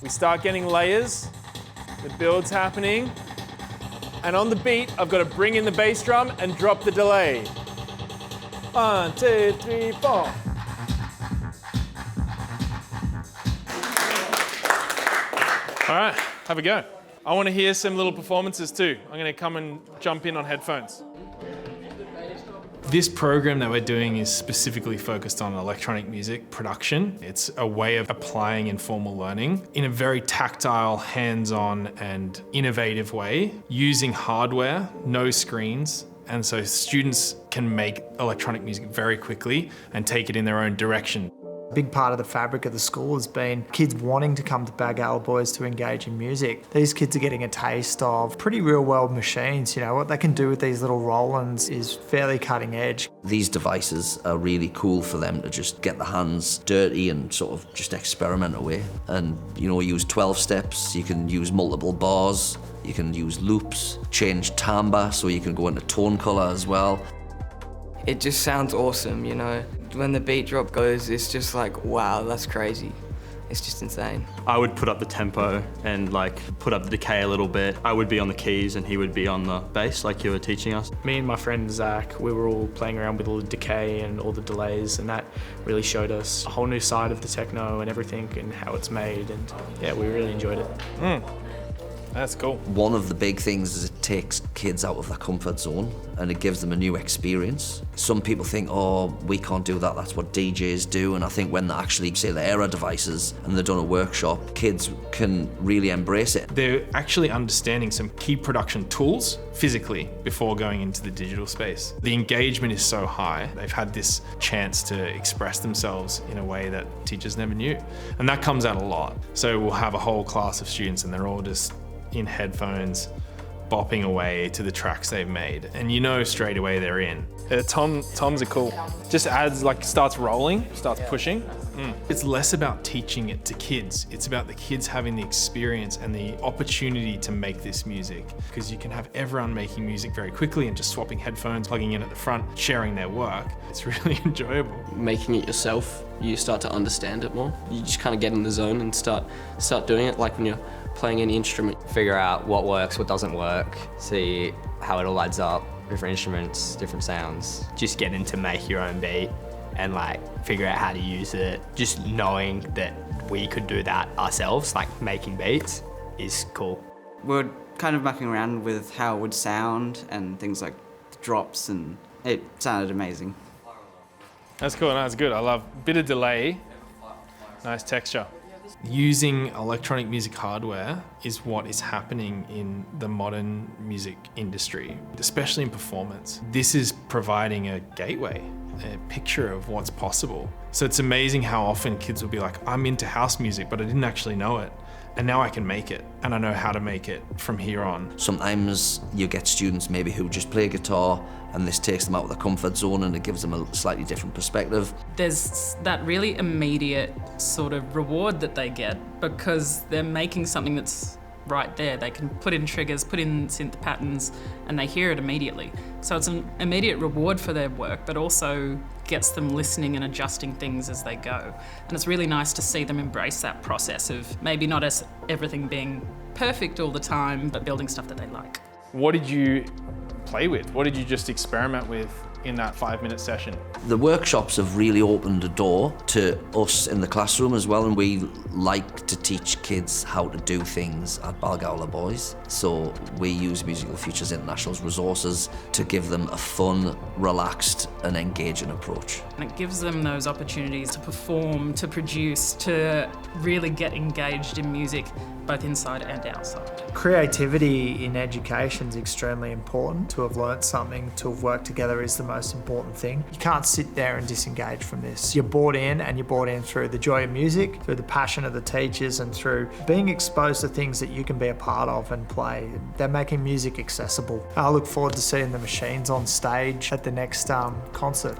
We start getting layers, the build's happening, and on the beat, I've got to bring in the bass drum and drop the delay. 1, 2, 3, 4. All right, have a go. I want to hear some little performances too. I'm going to come and jump in on headphones. This program that we're doing is specifically focused on electronic music production. It's a way of applying informal learning in a very tactile, hands-on and innovative way, using hardware, no screens, and so students can make electronic music very quickly and take it in their own direction. A big part of the fabric of the school has been kids wanting to come to Balgowlah Boys to engage in music. These kids are getting a taste of pretty real-world machines. You know, what they can do with these little Rolands is fairly cutting edge. These devices are really cool for them to just get their hands dirty and sort of just experiment away. And, you know, use 12 steps, you can use multiple bars, you can use loops, change timbre so you can go into tone colour as well. It just sounds awesome, you know. When the beat drop goes, it's just like, wow, that's crazy. It's just insane. I would put up the tempo and like put up the decay a little bit. I would be on the keys and he would be on the bass like you were teaching us. Me and my friend Zach, we were all playing around with all the decay and all the delays, and that really showed us a whole new side of the techno and everything and how it's made, and yeah, we really enjoyed it. That's cool. One of the big things is it takes kids out of their comfort zone and it gives them a new experience. Some people think, oh, we can't do that, that's what DJs do. And I think when they actually say the era devices and they've done a workshop, kids can really embrace it. They're actually understanding some key production tools physically before going into the digital space. The engagement is so high. They've had this chance to express themselves in a way that teachers never knew. And that comes out a lot. So we'll have a whole class of students and they're all just in headphones, bopping away to the tracks they've made. And you know straight away they're in. Toms are cool. Just adds, like, starts rolling, starts pushing. It's less about teaching it to kids. It's about the kids having the experience and the opportunity to make this music. Because you can have everyone making music very quickly and just swapping headphones, plugging in at the front, sharing their work. It's really enjoyable. Making it yourself, you start to understand it more. You just kind of get in the zone and start doing it, like when you're playing any instrument. Figure out what works, what doesn't work, see how it all adds up, different instruments, different sounds. Just getting to make your own beat and like figure out how to use it. Just knowing that we could do that ourselves, like making beats, is cool. We're kind of mucking around with how it would sound and things like drops, and it sounded amazing. That's cool, that's good. I love a bit of delay, nice texture. Using electronic music hardware is what is happening in the modern music industry, especially in performance. This is providing a gateway, a picture of what's possible. So it's amazing how often kids will be like, I'm into house music, but I didn't actually know it. And now I can make it, and I know how to make it from here on. Sometimes you get students maybe who just play guitar and this takes them out of their comfort zone and it gives them a slightly different perspective. There's that really immediate sort of reward that they get because they're making something that's right there. They can put in triggers, put in synth patterns, and they hear it immediately. So it's an immediate reward for their work, but also gets them listening and adjusting things as they go. And it's really nice to see them embrace that process of maybe not as everything being perfect all the time, but building stuff that they like. What did you play with? What did you just experiment with in that 5-minute session? The workshops have really opened a door to us in the classroom as well, and we like to teach kids how to do things at Balgowlah Boys. So we use Musical Futures International's resources to give them a fun, relaxed and engaging approach. And it gives them those opportunities to perform, to produce, to really get engaged in music, both inside and outside. Creativity in education is extremely important. To have learnt something, to have worked together is the most important thing. You can't sit there and disengage from this. You're brought in, and you're brought in through the joy of music, through the passion of the teachers, and through being exposed to things that you can be a part of and play. They're making music accessible. I look forward to seeing the machines on stage at the next concert.